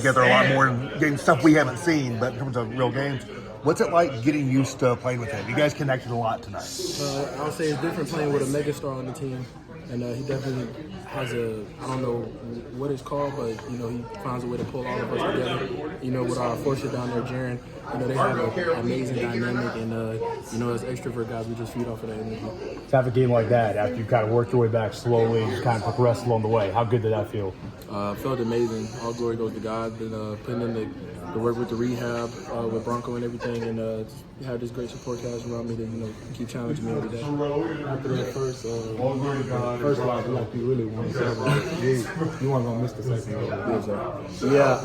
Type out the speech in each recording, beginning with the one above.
together a lot more in games, stuff we haven't seen, but in terms of real games. What's it like getting used to playing with him? You guys connected a lot tonight. I'll say it's different playing with a megastar on the team. And he definitely has I don't know what it's called, but, he finds a way to pull all of us together. With our forces down there, Jaren, they have an amazing dynamic. And, as extrovert guys, we just feed off of that energy. To have a game like that, after you kind of worked your way back slowly and kind of progressed along the way, how good did that feel? Felt amazing. All glory goes to God. Been putting in the work with the rehab, with Bronco and everything, and have this great support cast around me to, keep challenging me every day. After that first line, like you really want to celebrate. You weren't going to miss the second goal. Yeah,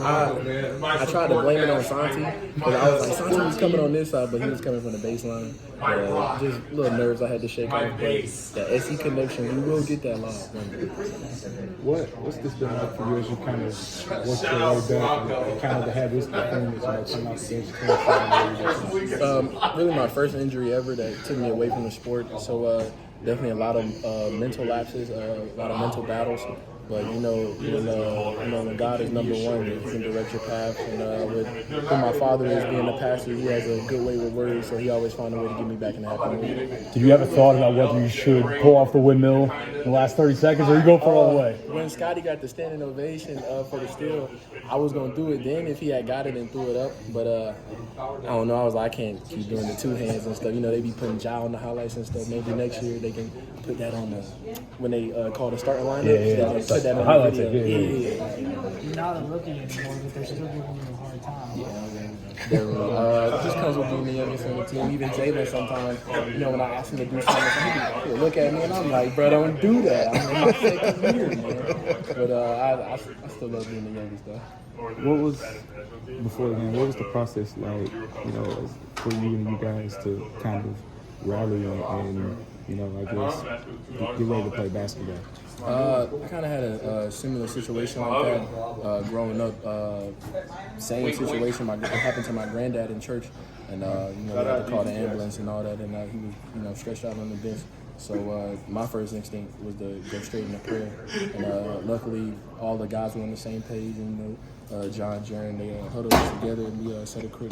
I tried to blame it on Santi, because I was like, Santi was coming on this side, but he was coming from the baseline. Just little nerves I had to shake off. That SE connection, we will get that live. What's this been like for you as you kind of worked your way back and kind of have this performance, come out against really my first injury ever that took me away from the sport. So definitely a lot of mental lapses, a lot of mental battles. But when God is number one, He can direct your path. And with who my father is being a pastor, he has a good way with words, so he always found a way to get me back in the happy mood. Did you ever thought about whether you should pull off the windmill in the last 30 seconds, or you go for it all the way? When Scotty got the standing ovation for the steal, I was gonna do it then if he had got it and threw it up. But I don't know. I was like, I can't keep doing the two hands and stuff. They be putting Ja on the highlights and stuff. Maybe next year they can put that on when they call the starting lineup. Put that on the video. You're not a rookie anymore, but they're still giving you a hard time. It just comes with being the youngest on the team. Even Jalen sometimes, when I ask him to do something, he'll look at me and I'm like, bro, don't do that. I'm in my second year, man. But I still love being the youngest, though. What was, before the game, what was the process like, for you and you guys to kind of rally and I guess, get ready to play basketball? I kind of had a similar situation like that growing up. Same situation it happened to my granddad in church, and we had to call the ambulance and all that, and he was stretched out on the bench. So my first instinct was to go straight into prayer, and luckily all the guys were on the same page, and John, Jaren, they huddled us together and we said a quick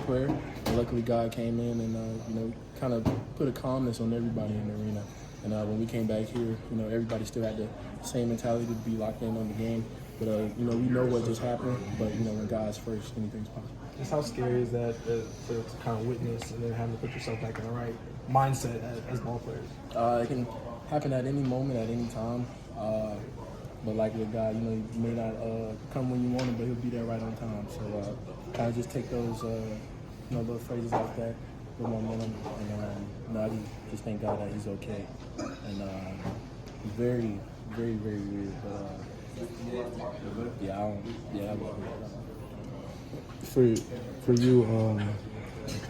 prayer. And luckily God came in and kind of put a calmness on everybody in the arena. And when we came back here, everybody still had the same mentality to be locked in on the game. But we know what just happened. But when God's first, anything's possible. Just how scary is that to kind of witness and then having to put yourself back in the right mindset as ball players? It can happen at any moment, at any time. But like with God, he may not come when you want him, but he'll be there right on time. So kind of just take those little phrases like that with momentum, and I just thank God that he's okay. And very, very, very weird, but I was weird. For you,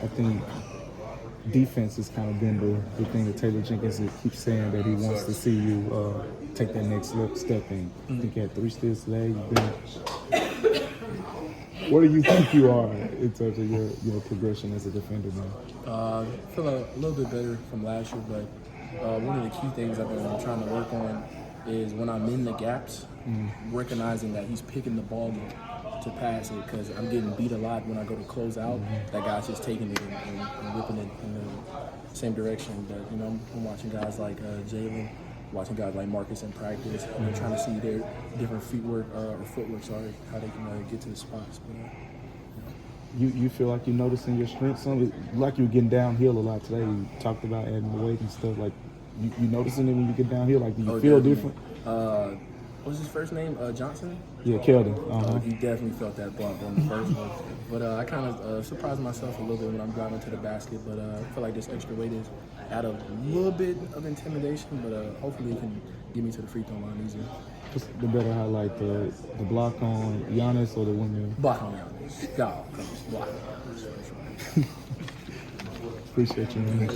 I think defense has kind of been the thing that Taylor Jenkins keeps saying that he wants to see you take that next step in. I think you had 3 steals today. Where do you think you are in terms of your progression as a defender now? Feeling a little bit better from last year, but one of the key things I've been trying to work on is when I'm in the gaps, recognizing that he's picking the ball up to pass it, because I'm getting beat a lot when I go to close out. That guy's just taking it and whipping it in the same direction. But I'm watching guys like Jalen, watching guys like Marcus in practice, and trying to see their different footwork, how they can get to the spots. But, You feel like you're noticing your strengths? Like you were getting downhill a lot today. You talked about adding the weight and stuff. Like you noticing it when you get downhill? Like do you feel different? What's his first name? Johnson? Yeah, Keldon. He definitely felt that bump on the first one. But I kind of surprised myself a little bit when I'm driving to the basket. But I feel like this extra weight is add a little bit of intimidation, but hopefully it can get me to the free throw line easier. What's the better highlight, the block on Giannis or the windmill? Block on Giannis. Block. Appreciate you, man.